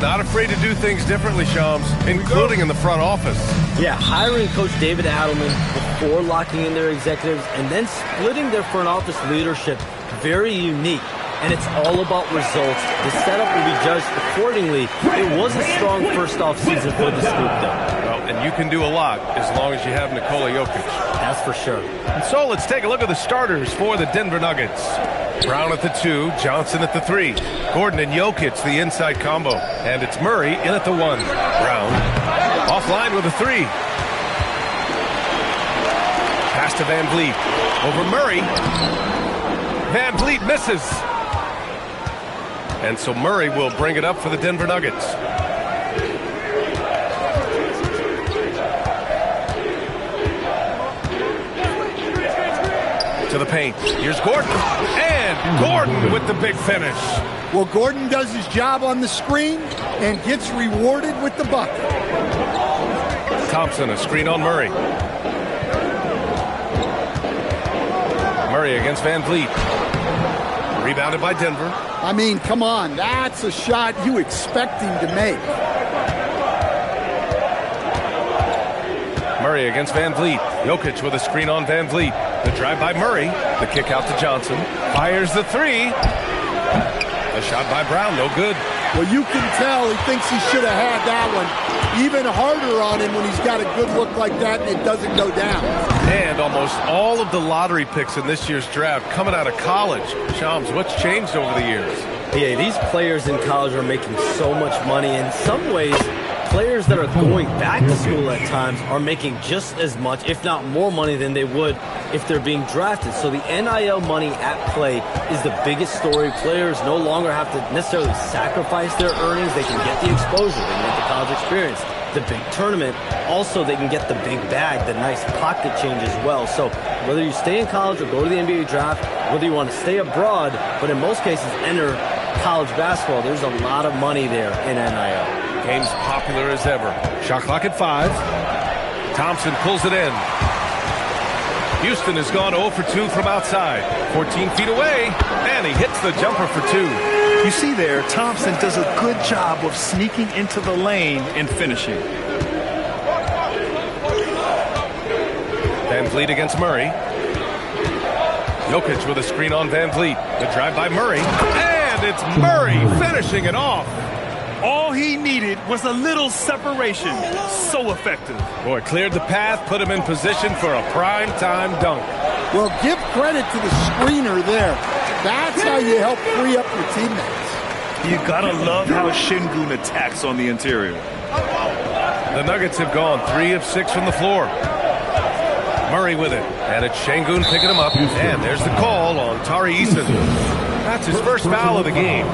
Not afraid to do things differently, Shams, including in the front office. Yeah, hiring Coach David Adelman before locking in their executives and then splitting their front office leadership, very unique. And it's all about results. The setup will be judged accordingly. It was a strong first off season for this group, though. Well, and you can do a lot as long as you have Nikola Jokic. That's for sure. And so let's take a look at the starters for the Denver Nuggets. Brown at the 2, Johnson at the 3. Gordon and Jokic, the inside combo. And it's Murray in at the 1. Brown offline with a 3. Pass to Van Vliet. Over Murray. Van Vliet misses. And so Murray will bring it up for the Denver Nuggets. To the paint. Here's Gordon. And Gordon with the big finish. Well, Gordon does his job on the screen and gets rewarded with the bucket. Thompson, a screen on Murray. Murray against Van Vliet. Rebounded by Denver. I mean, come on. That's a shot you expect him to make. Murray against Van Vliet. Jokic with a screen on Van Vliet. The drive by Murray. The kick out to Johnson. Fires the 3. A shot by Brown. No good. Well, you can tell he thinks he should have had that one. Even harder on him when he's got a good look like that and it doesn't go down. And almost all of the lottery picks in this year's draft coming out of college. Shams, what's changed over the years? Yeah, these players in college are making so much money. In some ways, players that are going back to school at times are making just as much, if not more money than they would if they're being drafted. So the NIL money at play is the biggest story. Players no longer have to necessarily sacrifice their earnings. They can get the exposure. They can get the college experience, the big tournament. Also, they can get the big bag, the nice pocket change as well. So whether you stay in college or go to the NBA draft, whether you want to stay abroad, but in most cases enter college basketball, there's a lot of money there in NIL. Game's popular as ever. Shot clock at 5. Thompson pulls it in. Houston has gone 0 for 2 from outside. 14 feet away, and he hits the jumper for 2. You see there, Thompson does a good job of sneaking into the lane and finishing. Van Vliet against Murray. Jokic with a screen on Van Vliet. The drive by Murray. And it's Murray finishing it off. All he needed was a little separation. So effective. Boy, cleared the path, put him in position for a prime-time dunk. Well, give credit to the screener there. That's how you help free up your teammates. You gotta love how Şengün attacks on the interior. The Nuggets have gone 3 of 6 from the floor. Murray with it, and it's Şengün picking him up, and there's the call on Tari Eason. That's his first foul of the game.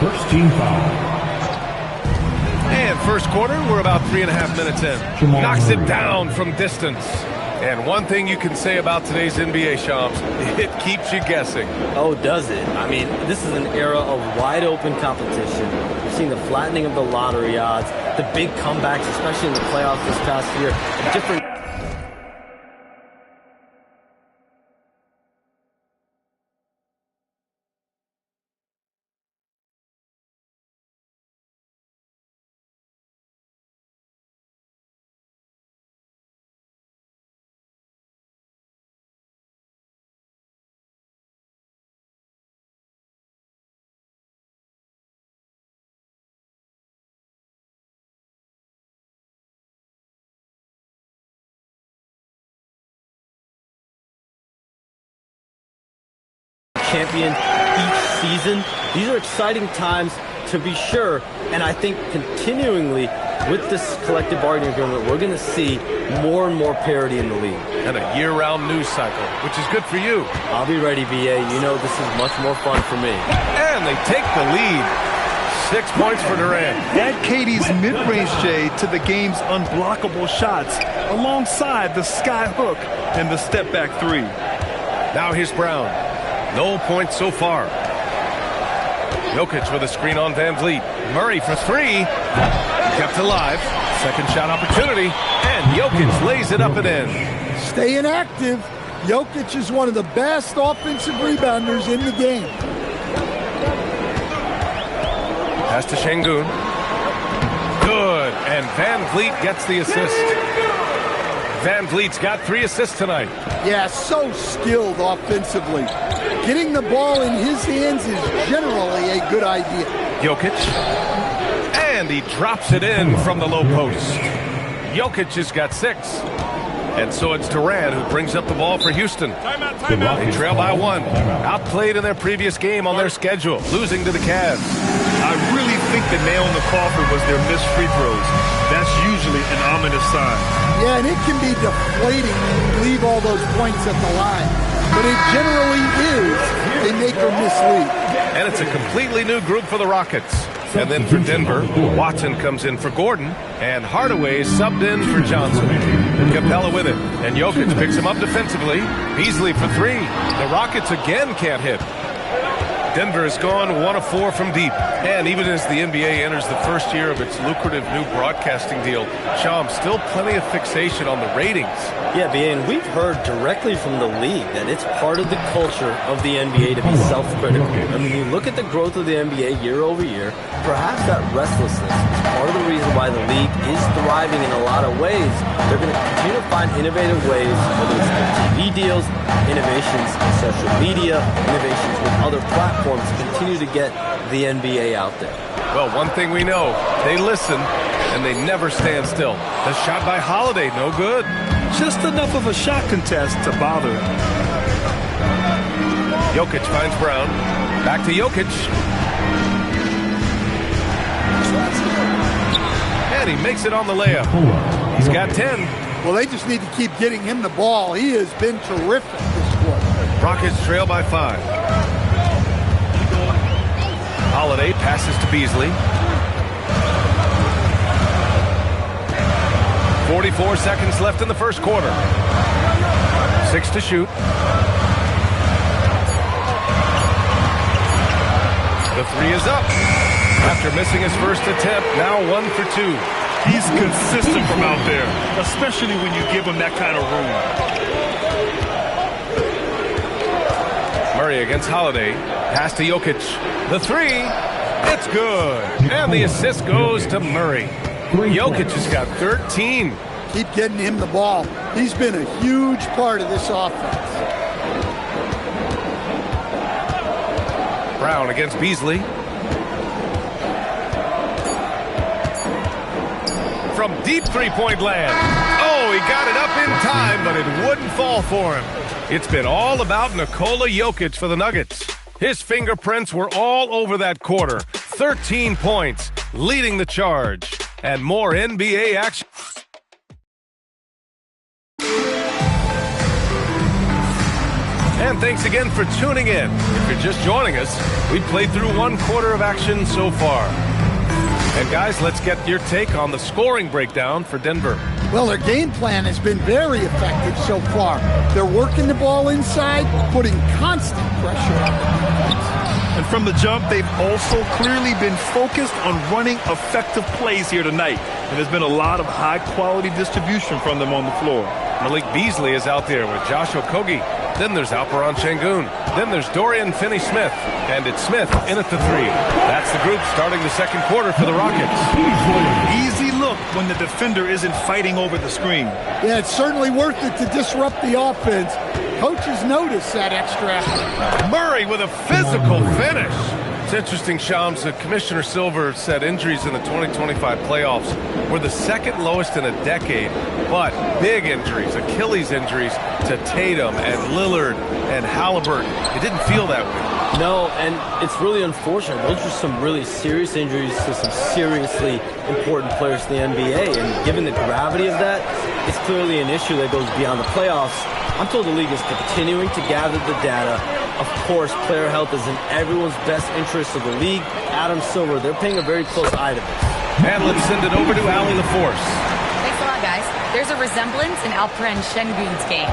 First team foul. And first quarter, we're about 3.5 minutes in. Knocks it down from distance. And one thing you can say about today's NBA, Shams, it keeps you guessing. Oh, does it? I mean, this is an era of wide open competition. We've seen the flattening of the lottery odds, the big comebacks, especially in the playoffs this past year. Different. Champion each season. These are exciting times to be sure, and I think continuingly with this collective bargaining agreement, we're going to see more and more parity in the league. And a year-round news cycle, which is good for you. I'll be ready, BA. You know this is much more fun for me. And they take the lead. 6 points for Durant. Add KD's mid-range J to the game's unblockable shots alongside the sky hook and the step-back 3. Now here's Brown. No points so far. Jokic with a screen on Van Vliet. Murray for 3. Kept alive. Second shot opportunity. And Jokic lays it up and in. Staying active. Jokic is one of the best offensive rebounders in the game. Pass to Şengün. And Van Vliet gets the assist. Van Vliet's got 3 assists tonight. Yeah, so skilled offensively. Getting the ball in his hands is generally a good idea. Jokic. And he drops it in from the low post. Jokic has got 6. And so it's Durant who brings up the ball for Houston. They trail by 1. Outplayed in their previous game on their schedule, losing to the Cavs. I really think the nail in the coffin was their missed free throws. That's usually an ominous sign. Yeah, and it can be deflating when you leave all those points at the line. But it generally is a make or miss lead. And it's a completely new group for the Rockets. And then for Denver, Watson comes in for Gordon, and Hardaway subbed in for Johnson. Capella with it, and Jokic picks him up defensively. Beasley for 3. The Rockets again can't hit. Denver has gone 1 of 4 from deep. And even as the NBA enters the first year of its lucrative new broadcasting deal, Sham, still plenty of fixation on the ratings. Yeah, and we've heard directly from the league that it's part of the culture of the NBA to be self-critical. I mean, you look at the growth of the NBA year over year, perhaps that restlessness is part of the reason why the league is thriving in a lot of ways. They're going to continue to find innovative ways, whether it's TV deals, innovations in social media, innovations with other platforms, continue to get the NBA out there. Well, one thing we know, they listen and they never stand still. The shot by Holiday, no good. Just enough of a shot contest to bother him. Jokic finds Brown. Back to Jokic. And he makes it on the layup. He's got 10. Well, they just need to keep getting him the ball. He has been terrific this quarter. Rockets trail by 5. Holiday passes to Beasley. 44 seconds left in the first quarter. 6 to shoot. The 3 is up. After missing his first attempt, now 1 for 2. He's consistent from out there, especially when you give him that kind of room. Murray against Holiday. Pass to Jokic. The 3. It's good. And the assist goes to Murray. Jokic has got 13. Keep getting him the ball. He's been a huge part of this offense. Brown against Beasley. From deep three-point land. Oh, he got it up in time, but it wouldn't fall for him. It's been all about Nikola Jokic for the Nuggets. His fingerprints were all over that quarter. 13 points, leading the charge. And more NBA action. And thanks again for tuning in. If you're just joining us, we've played through 1 quarter of action so far. And guys, let's get your take on the scoring breakdown for Denver. Well, their game plan has been very effective so far. They're working the ball inside, putting constant pressure on the defense. And from the jump, they've also clearly been focused on running effective plays here tonight. And there's been a lot of high-quality distribution from them on the floor. Malik Beasley is out there with Josh Okogie. Then there's Alperon Şengün. Then there's Dorian Finney-Smith. And it's Smith in at the 3. That's the group starting the second quarter for the Rockets. Easy look when the defender isn't fighting over the screen. Yeah, it's certainly worth it to disrupt the offense. Coaches notice that extra effort. Murray with a physical finish. It's interesting, Shams, that Commissioner Silver said injuries in the 2025 playoffs were the second lowest in a decade, but big injuries, Achilles injuries to Tatum and Lillard and Halliburton. It didn't feel that way. No, and it's really unfortunate. Those are some really serious injuries to some seriously important players in the NBA, and given the gravity of that, it's clearly an issue that goes beyond the playoffs. I'm told the league is continuing to gather the data. Of course, player health is in everyone's best interest of the league. Adam Silver, they're paying a very close eye to this. And let's send it over to Allie LaForce. Thanks a lot, guys. There's a resemblance in Alperen Şengün's game.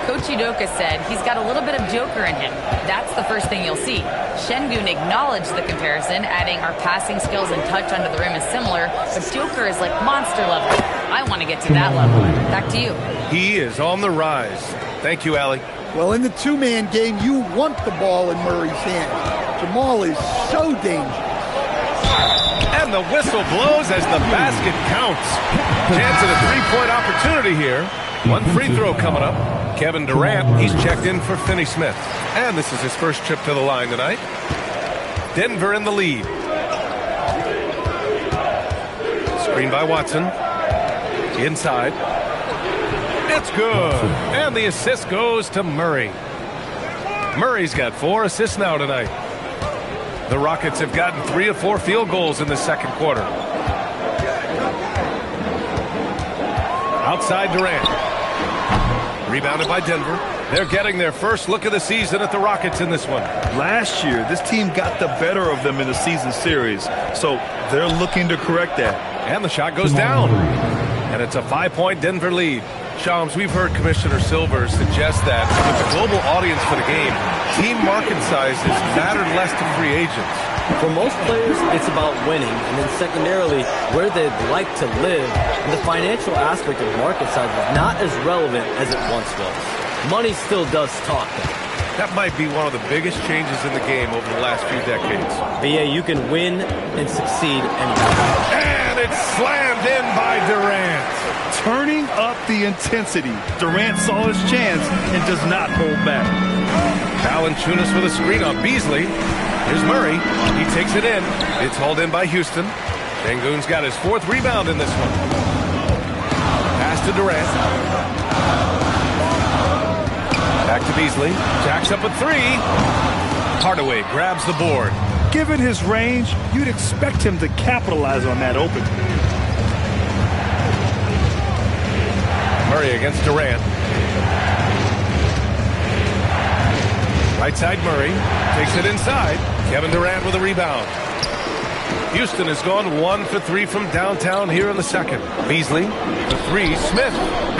Coach Udoka said he's got a little bit of Joker in him. That's the first thing you'll see. Şengün acknowledged the comparison, adding our passing skills and touch under the rim is similar, but Joker is like monster level. I want to get to that level. Back to you. He is on the rise. Thank you, Allie. Well, in the two-man game, you want the ball in Murray's hands. Jamal is so dangerous. And And the whistle blows as the basket counts. Chance at a three-point opportunity here. One free throw coming up. Kevin Durant, he's checked in for Finney Smith. And this is his first trip to the line tonight. Denver in the lead. Screen by Watson. Inside. It's good. And the assist goes to Murray. Murray's got 4 assists now tonight. The Rockets have gotten 3 of 4 field goals in the second quarter. Outside Durant. Rebounded by Denver. They're getting their first look of the season at the Rockets in this one. Last year, this team got the better of them in the season series, so they're looking to correct that. And the shot goes down. And it's a 5-point Denver lead. Shams, we've heard Commissioner Silver suggest that with the global audience for the game, team market sizes matter less to free agents. For most players, it's about winning, and then secondarily, where they'd like to live. And the financial aspect of market size is not as relevant as it once was. Money still does talk, though. That might be one of the biggest changes in the game over the last few decades. BA, you can win and succeed anywhere. And it's slammed in by Durant. Turning up the intensity. Durant saw his chance and does not hold back. Valanciunas with a screen on Beasley. Here's Murray. He takes it in. It's hauled in by Houston. Şengün's got his 4th rebound in this one. Pass to Durant. Back to Beasley. Jacks up a 3. Hardaway grabs the board. Given his range, you'd expect him to capitalize on that open. Murray against Durant. Right side Murray. Takes it inside. Kevin Durant with a rebound. Houston has gone 1 for 3 from downtown here in the second. Beasley, the 3. Smith.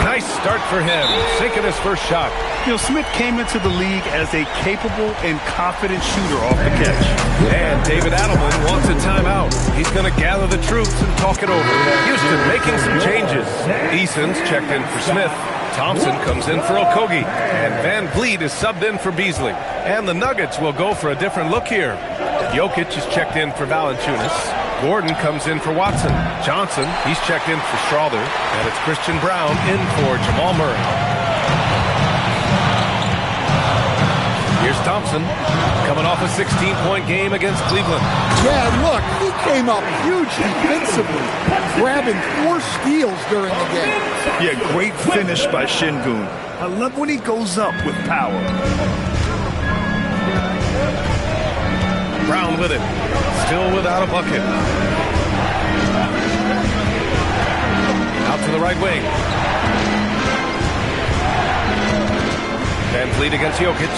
Nice start for him. Sinking his first shot. You know, Smith came into the league as a capable and confident shooter off the catch. And David Adelman wants a timeout. He's going to gather the troops and talk it over. Houston making some changes. Eason's checked in for Smith. Thompson comes in for Okogie. And Van Vliet is subbed in for Beasley. And the Nuggets will go for a different look here. Jokic is checked in for Valanciunas. Gordon comes in for Watson. Johnson, he's checked in for Strawther. And it's Christian Brown in for Jamal Murray. Here's Thompson, coming off a 16-point game against Cleveland. Yeah, look, he came up huge defensively, grabbing 4 steals during the game. Yeah, great finish by Şengün. I love when he goes up with power. Brown with it, still without a bucket. Out to the right wing. Van Vliet against Jokic.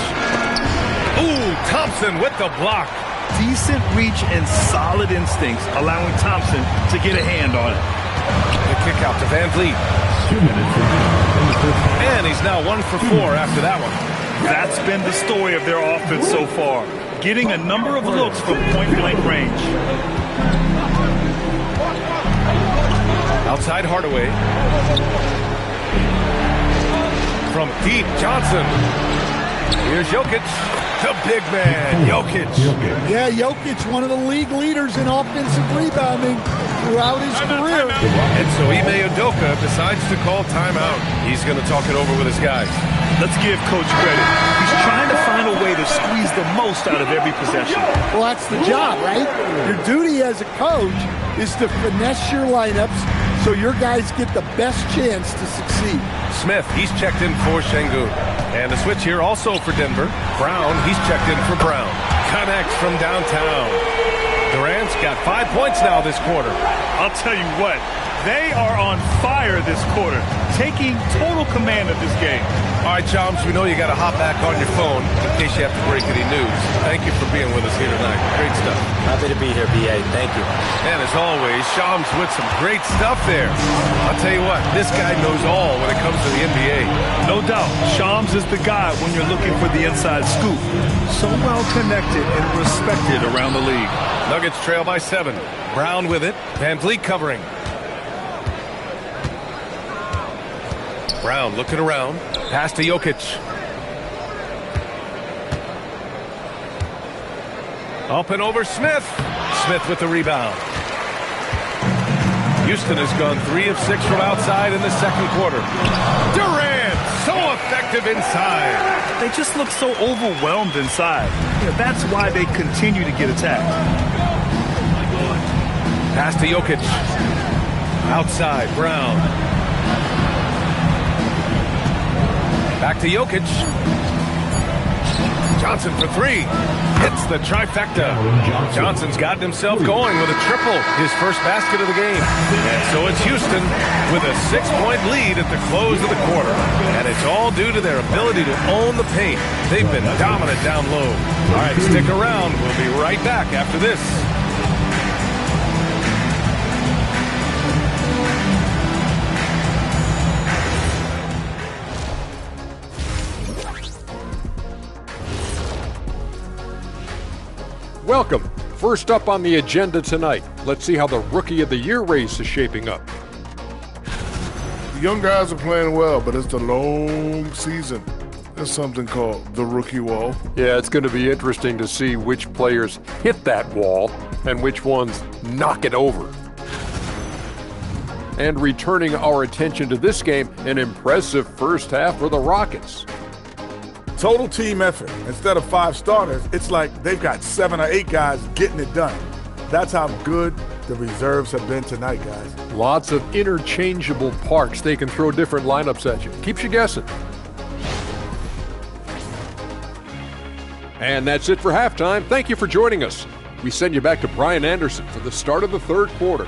Ooh, Thompson with the block. Decent reach and solid instincts, allowing Thompson to get a hand on it. The kick out to Van Vliet. 2 minutes. And he's now 1 for 4 after that one. That's been the story of their offense so far, getting a number of looks from point-blank range. Outside Hardaway. From deep, Johnson. Here's Jokic. The big man, Jokic. Yeah, Jokic, one of the league leaders in offensive rebounding throughout his career. And so Ime Udoka decides to call timeout. He's going to talk it over with his guys. Let's give Coach credit. He's trying to find a way to squeeze the most out of every possession. Well, that's the job, right? Your duty as a coach is to finesse your lineups so your guys get the best chance to succeed. Smith, he's checked in for Şengün. And a switch here also for Denver. Brown, he's checked in for Brown. Connects from downtown. Durant's got 5 points now this quarter. I'll tell you what, they are on fire this quarter, taking total command of this game. All right, Chums, we know you got to hop back on your phone in case you have to break any news. Thank you for being with us here tonight. Great stuff. Happy to be here, BA. Thank you. And as always, Shams with some great stuff there. I'll tell you what, this guy knows all when it comes to the NBA. No doubt, Shams is the guy when you're looking for the inside scoop. So well connected and respected around the league. Nuggets trail by 7. Brown with it. Van Vliet covering. Brown looking around. Pass to Jokic. Up and over Smith. Smith with the rebound. Houston has gone 3 of 6 from outside in the second quarter. Durant, so effective inside. They just look so overwhelmed inside. That's why they continue to get attacked. Pass to Jokic. Outside, Brown. Back to Jokic. Johnson for 3. Hits the trifecta. Johnson's gotten himself going with a triple, his first basket of the game. And so it's Houston with a 6-point lead at the close of the quarter. And it's all due to their ability to own the paint. They've been dominant down low. All right, stick around. We'll be right back after this. Welcome. First up on the agenda tonight, let's see how the Rookie of the Year race is shaping up. The young guys are playing well, but it's the long season. There's something called the rookie wall. Yeah, it's going to be interesting to see which players hit that wall and which ones knock it over. And returning our attention to this game, an impressive first half for the Rockets. Total team effort. Instead of 5 starters, it's like they've got 7 or 8 guys getting it done. That's how good the reserves have been tonight, guys. Lots of interchangeable parts. They can throw different lineups at you. Keeps you guessing. And that's it for halftime. Thank you for joining us. We send you back to Brian Anderson for the start of the third quarter.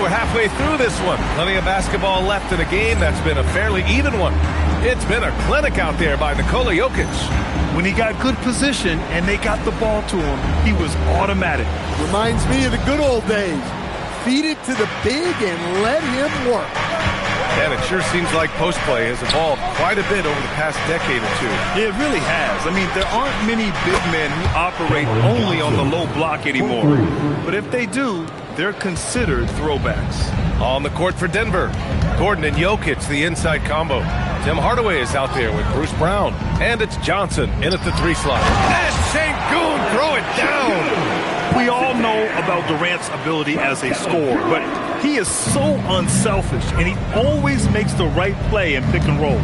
Halfway through this one. Plenty of basketball left in a game that's been a fairly even one. It's been a clinic out there by Nikola Jokic. When he got good position and they got the ball to him, he was automatic. Reminds me of the good old days. Feed it to the big and let him work. And it sure seems like post play has evolved quite a bit over the past decade or two. It really has. I mean, there aren't many big men who operate only on the low block anymore. But if they do, they're considered throwbacks. On the court for Denver, Gordon and Jokic, the inside combo. Tim Hardaway is out there with Bruce Brown. And it's Johnson in at the 3 slot. And Sengun throw it down. We all know about Durant's ability as a scorer, but he is so unselfish, and he always makes the right play in pick and rolls.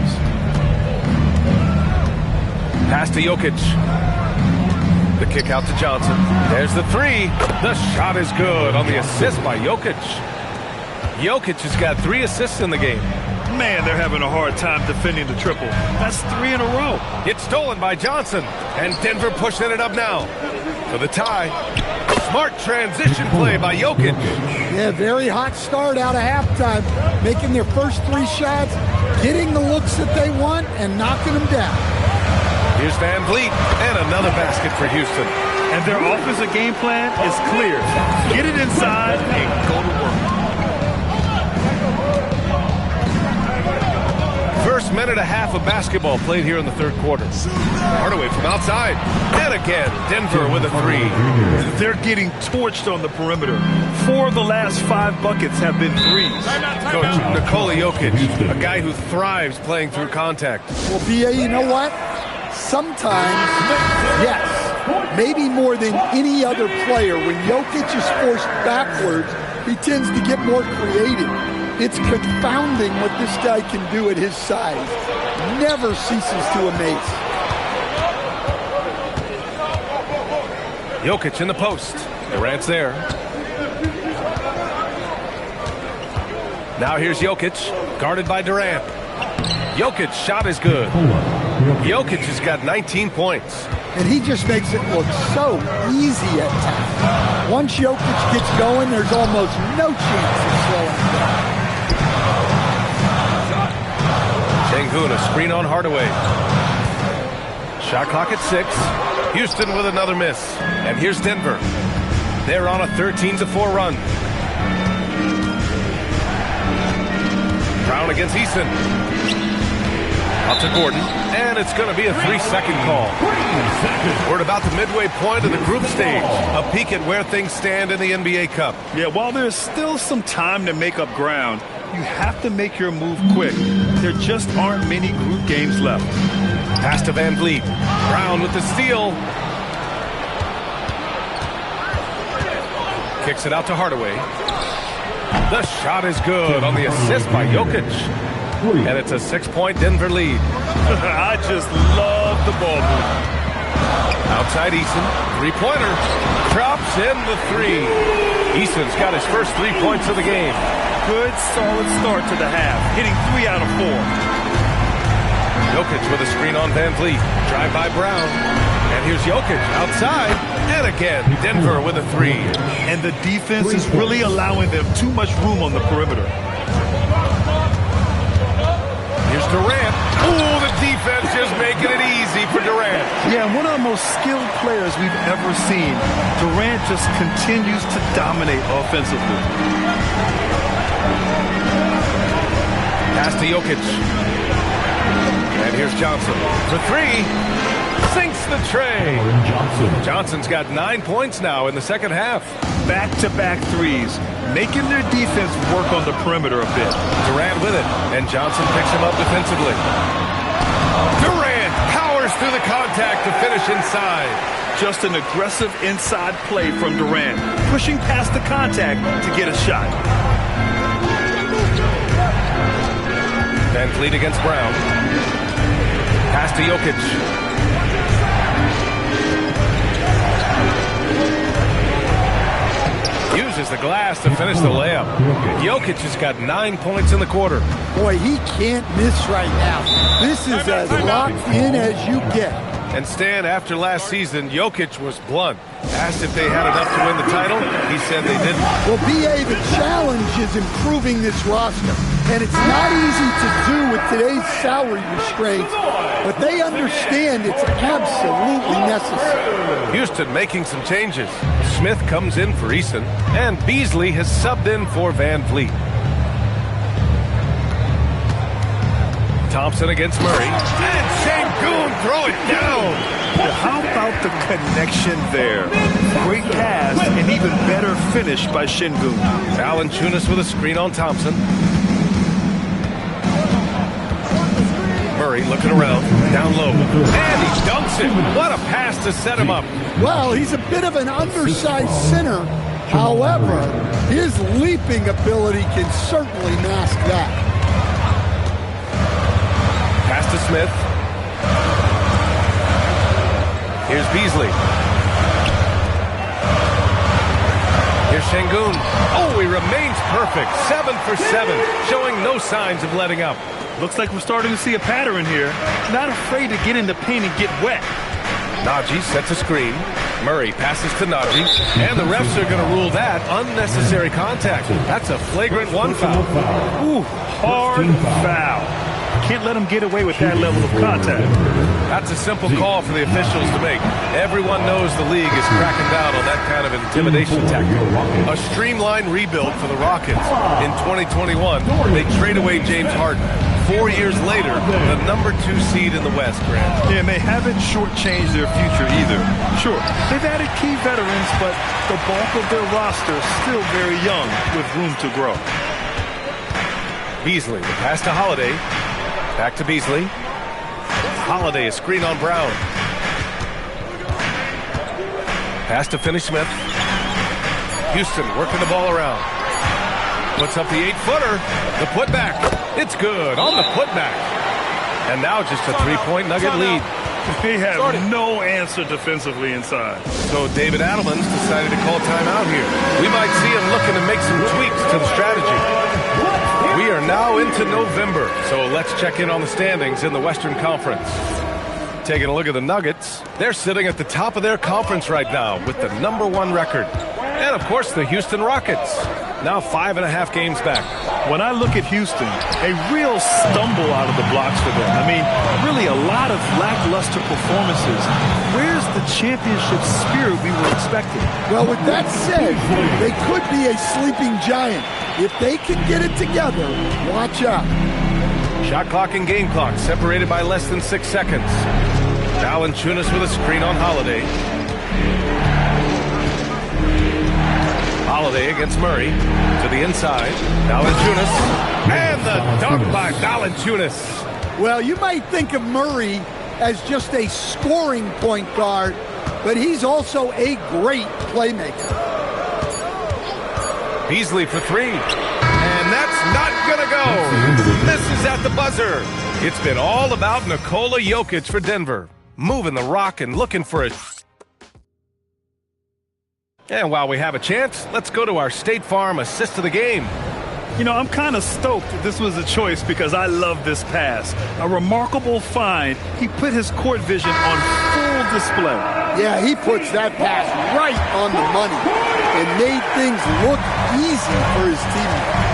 Pass to Jokic. The kick out to Johnson. There's the 3. The shot is good on the assist by Jokic. Jokic has got 3 assists in the game. Man, they're having a hard time defending the triple. That's 3 in a row. It's stolen by Johnson, and Denver pushing it up now for the tie. Smart transition play by Jokic. Yeah, very hot start out of halftime. Making their first 3 shots, getting the looks that they want, and knocking them down. Here's Van Vliet, and another basket for Houston. And their offensive game plan is clear. Get it inside and go to work. First minute and a half of basketball played here in the third quarter. Hardaway from outside. And again, Denver with a 3. They're getting torched on the perimeter. 4 of the last 5 buckets have been 3s. Coach Nikola Jokic, a guy who thrives playing through contact. Well, B.A., you know what? Sometimes, yes, maybe more than any other player, when Jokic is forced backwards, he tends to get more creative. It's confounding what this guy can do at his size. Never ceases to amaze. Jokic in the post. Durant's there. Now here's Jokic, guarded by Durant. Jokic shot is good. Jokic has got 19 points. And he just makes it look so easy at times. Once Jokic gets going, there's almost no chance of slowing down. Sengun, a screen on Hardaway. Shot clock at 6. Houston with another miss. And here's Denver. They're on a 13-4 run. Brown against Eason. Out to Gordon, and it's going to be a 3-second call. We're at about the midway point of the group stage. A peek at where things stand in the NBA Cup. Yeah, while there's still some time to make up ground, you have to make your move quick. There just aren't many group games left. Pass to Van Vliet. Brown with the steal. Kicks it out to Hardaway. The shot is good on the assist by Jokic. And it's a 6-point Denver lead. I just love the ball movement. Outside Eason. Three-pointer. Drops in the three. Eason's got his first 3 points of the game. Good, solid start to the half. Hitting 3 out of 4. Jokic with a screen on Van Vliet. Drive by Brown. And here's Jokic outside. And again, Denver with a 3. And the defense is really allowing them too much room on the perimeter. Here's Durant. Oh, the defense is making it easy for Durant. Yeah, one of the most skilled players we've ever seen. Durant just continues to dominate offensively. Pass to Jokic. And here's Johnson for 3. Sinks the tray. Johnson's got 9 points now in the second half. Back-to-back threes, making their defense work on the perimeter a bit. Durant with it, and Johnson picks him up defensively. Durant powers through the contact to finish inside. Just an aggressive inside play from Durant, pushing past the contact to get a shot. Van Vliet against Brown. Pass to Jokic. Uses the glass to finish the layup. Jokic has got 9 points in the quarter. Boy, he can't miss right now. This is as locked in as you get. And Stan, after last season, Jokic was blunt. Asked if they had enough to win the title, he said they didn't. Well, B.A., the challenge is improving this roster. And it's not easy to do with today's salary restraints, but they understand it's absolutely necessary. Houston making some changes. Smith comes in for Eason, and Beasley has subbed in for Van Vliet. Thompson against Murray. And Sengun throw it down. Well, how about the connection there? Great pass and even better finish by Sengun. Valanciunas with a screen on Thompson. Murray looking around, down low, and he dunks it. What a pass to set him up. Well, he's a bit of an undersized center. However, his leaping ability can certainly mask that. Pass to Smith. Here's Beasley. Here's Sengun. Oh, he remains perfect. 7 for 7, showing no signs of letting up. Looks like we're starting to see a pattern here. Not afraid to get in the paint and get wet. Najee sets a screen. Murray passes to Najee. And the refs are going to rule that unnecessary contact. That's a flagrant 1 foul. Ooh, hard foul. Can't let him get away with that level of contact. That's a simple call for the officials to make. Everyone knows the league is cracking down on that kind of intimidation tactic. A streamlined rebuild for the Rockets. In 2021, they trade away James Harden. 4 years later, the number 2 seed in the West, Grant. Yeah, and they haven't shortchanged their future either. Sure, they've added key veterans, but the bulk of their roster is still very young with room to grow. Beasley, the pass to Holiday. Back to Beasley. Holiday, a screen on Brown. Pass to Finney-Smith. Houston working the ball around. Puts up the 8-footer. The putback. It's good on the putback. And now just a 3-point Nugget lead. They have no answer defensively inside. So David Adelman's decided to call timeout here. We might see him looking to make some tweaks to the strategy. We are now into November, so let's check in on the standings in the Western Conference. Taking a look at the Nuggets, they're sitting at the top of their conference right now with the #1 record. And, of course, the Houston Rockets, now 5.5 games back. When I look at Houston, a real stumble out of the blocks for them. I mean, really a lot of lackluster performances. Where's the championship spirit we were expecting? Well, with that said, they could be a sleeping giant. If they can get it together, watch out. Shot clock and game clock separated by less than 6 seconds. Valanciunas with a screen on Holiday. Holiday against Murray to the inside. Valanciunas and the dunk by Valanciunas. Well, you might think of Murray as just a scoring point guard, but he's also a great playmaker. Beasley for three. And that's not going to go. Misses at the buzzer. It's been all about Nikola Jokic for Denver. Moving the rock and looking for a... And while we have a chance, let's go to our State Farm assist of the game. You know, I'm kind of stoked this was a choice because I love this pass. A remarkable find. He put his court vision on full display. Yeah, he puts that pass right on the money and made things look easy for his teammates.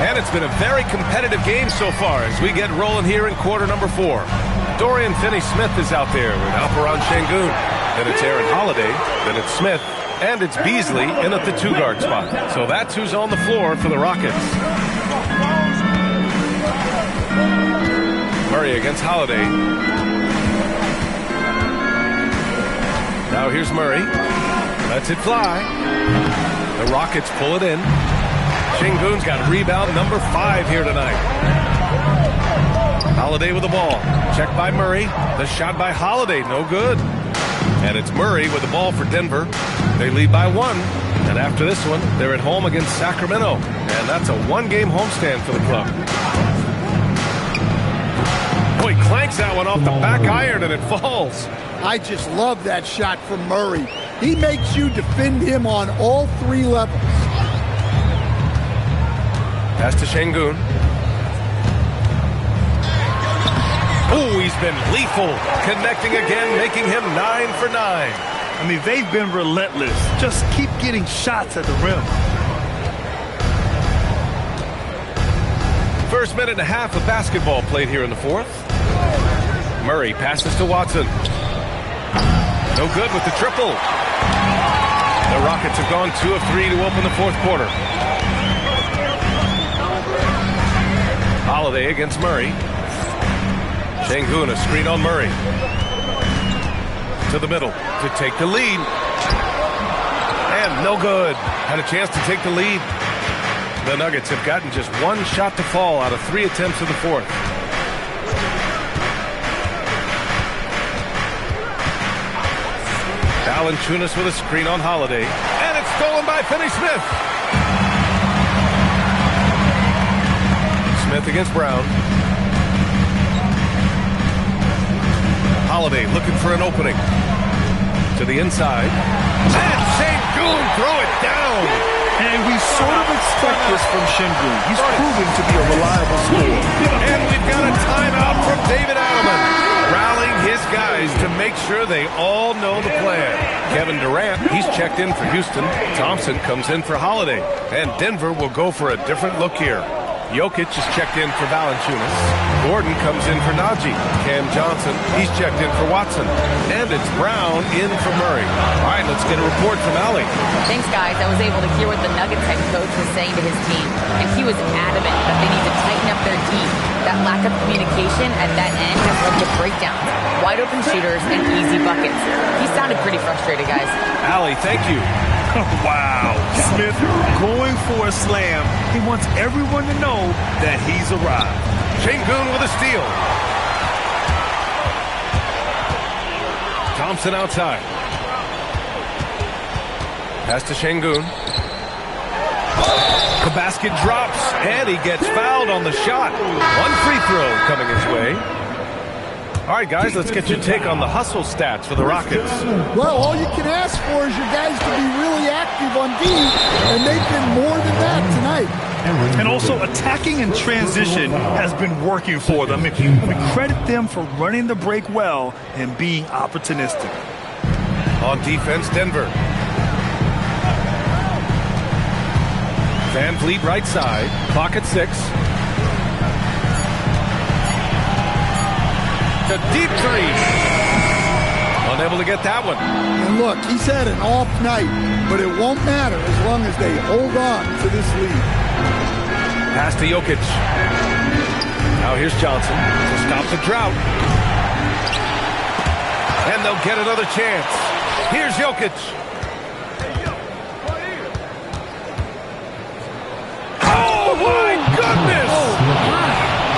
And it's been a very competitive game so far as we get rolling here in quarter number 4. Dorian Finney-Smith is out there with Alperen Şengün. Then it's Aaron Holiday. Then it's Smith. And it's Beasley in at the 2-guard spot. So that's who's on the floor for the Rockets. Murray against Holiday. Now here's Murray. Lets it fly. The Rockets pull it in. Şengün's got rebound number 5 here tonight. Holiday with the ball. Checked by Murray. The shot by Holiday. No good. And it's Murray with the ball for Denver. They lead by 1. And after this one, they're at home against Sacramento. And that's a 1-game homestand for the club. Boy, clanks that one off the back iron and it falls. I just love that shot from Murray. He makes you defend him on all 3 levels. Pass to Şengün. Oh, he's been lethal. Connecting again, making him 9 for 9. I mean, they've been relentless. Just keep getting shots at the rim. First minute and a half of basketball played here in the 4th. Murray passes to Watson. No good with the triple. The Rockets have gone 2 of 3 to open the 4th quarter. Holiday against Murray. Şengün, a screen on Murray. To the middle to take the lead. And no good. Had a chance to take the lead. The Nuggets have gotten just 1 shot to fall out of 3 attempts in the 4th. Valanciunas with a screen on Holiday. And it's stolen by Finney-Smith. Smith against Brown. Holiday looking for an opening. To the inside. And Şengün throw it down. And we sort of expect this from Şengün. He's proven to be a reliable scorer. And we've got a timeout from David Adelman, rallying his guys to make sure they all know the plan. Kevin Durant, he's checked in for Houston. Thompson comes in for Holiday. And Denver will go for a different look here. Jokic is checked in for Valanciunas. Gordon comes in for Najee. Cam Johnson, he's checked in for Watson. And it's Brown in for Murray. All right, let's get a report from Allie. Thanks, guys. I was able to hear what the Nuggets head coach was saying to his team, and he was adamant that they need to tighten up their D. That lack of communication at that end has led to breakdowns, wide open shooters, and easy buckets. He sounded pretty frustrated, guys. Allie, thank you. Wow. Smith going for a slam. He wants everyone to know that he's arrived. Şengün with a steal. Thompson outside. Pass to Şengün. The basket drops, and he gets fouled on the shot. 1 free throw coming his way. All right, guys, let's get your take on the hustle stats for the Rockets. Well, all you can ask for is your guys to be really active on D, and they've been more than that tonight. And also, attacking in transition has been working for them. We credit them for running the break well and being opportunistic. On defense, Denver. Van Vliet right side, clock at 6. A deep 3. Unable to get that one. And look, he's had an off night, but it won't matter as long as they hold on to this lead. Pass to Jokic. Now here's Johnson to stop the drought. And they'll get another chance. Here's Jokic. Oh, my goodness!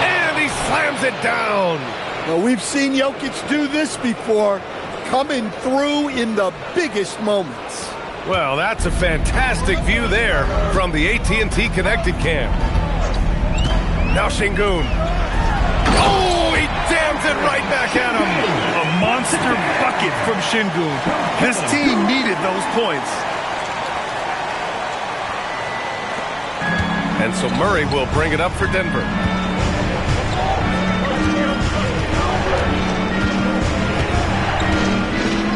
And he slams it down. Well, we've seen Jokic do this before, coming through in the biggest moments. Well, that's a fantastic view there from the AT&T Connected Cam. Now Şengün. Oh, he jams it right back at him. A monster bucket from Şengün. This team needed those points. And so Murray will bring it up for Denver.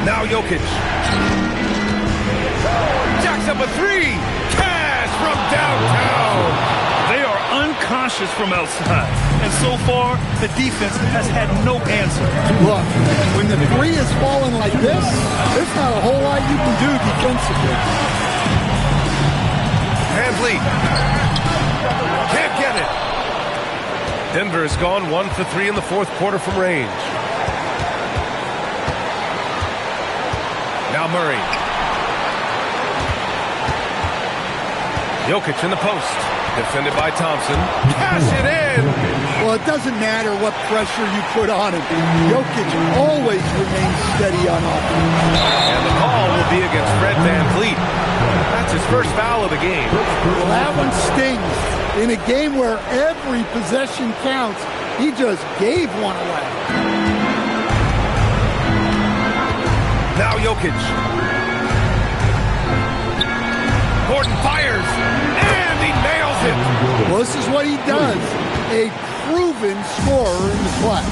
Now Jokic. Jacks up a three. Cash from downtown. They are unconscious from outside. And so far, the defense has had no answer. Look, when the three is falling like this, there's not a whole lot you can do defensively. VanVleet. Can't get it. Denver has gone 1 for 3 in the fourth quarter from range. Now Murray. Jokic in the post. Defended by Thompson. Cash it in! Well, it doesn't matter what pressure you put on him. Jokic always remains steady on offense. And the call will be against Fred VanVleet. That's his first foul of the game. Well, that one stings. In a game where every possession counts, he just gave one away. Now Jokic. Gordon fires, and he nails it. Well, this is what he does. A proven scorer in the clutch.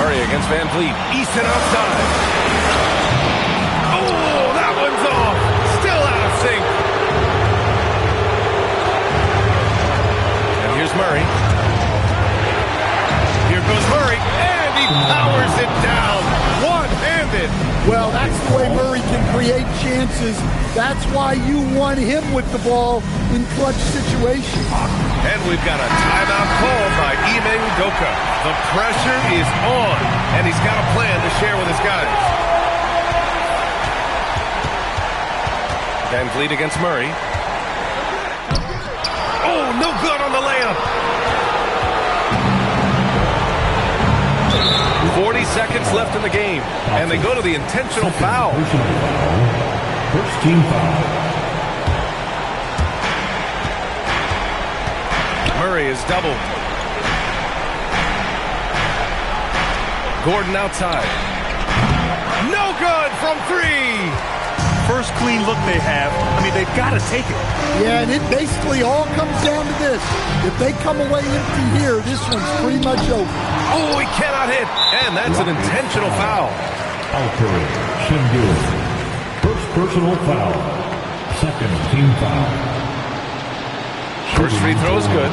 Murray against VanVleet. Easton outside. Oh, that one's off. Still out of sync. And here's Murray. Here goes Murray, and he powers it down. One-handed. Well, that's the way Murray can create chances. That's why you want him with the ball in clutch situations. And we've got a timeout called by Ime Udoka. The pressure is on, and he's got a plan to share with his guys. VanVleet against Murray. Oh, no good on the layup. 40 seconds left in the game, and they go to the intentional foul. First team foul. Murray is doubled. Gordon outside. No good from three. First clean look they have. I mean, they've got to take it. Yeah, and it basically all comes down to this. If they come away empty here, this one's pretty much over. Oh, he cannot hit, and that's an intentional foul. Alper Şengün. First personal foul. Second team foul. First free throw is good,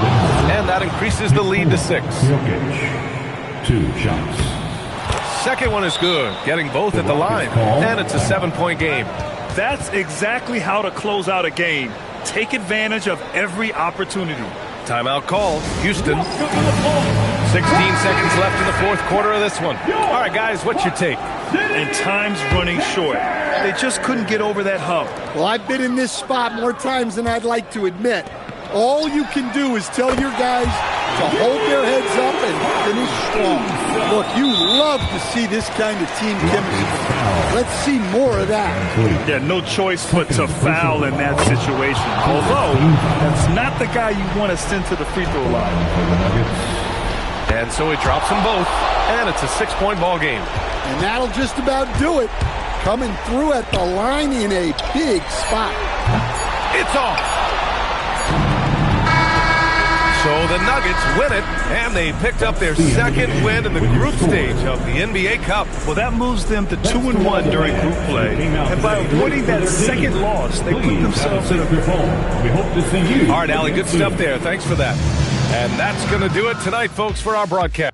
and that increases the lead to 6. Jokic. 2 shots. Second one is good, getting both at the line, and it's a 7-point game. That's exactly how to close out a game. Take advantage of every opportunity. Timeout called. Houston. 16 seconds left in the fourth quarter of this one. All right, guys, what's your take? And time's running short. They just couldn't get over that hump. Well, I've been in this spot more times than I'd like to admit. All you can do is tell your guys to hold their heads up and finish strong. Look, you love to see this kind of team chemistry. Let's see more of that. Yeah, no choice but to foul in that situation. Although, that's not the guy you want to send to the free throw line. And so he drops them both, and it's a 6-point ball game. And that'll just about do it. Coming through at the line in a big spot. It's off. So the Nuggets win it, and they picked up their second win in the group stage of the NBA Cup. Well, that moves them to 2-1 during group play. And by avoiding that second loss, they put themselves in a good home. We hope to see you. All right, Allie, good stuff there. Thanks for that. And that's going to do it tonight, folks, for our broadcast.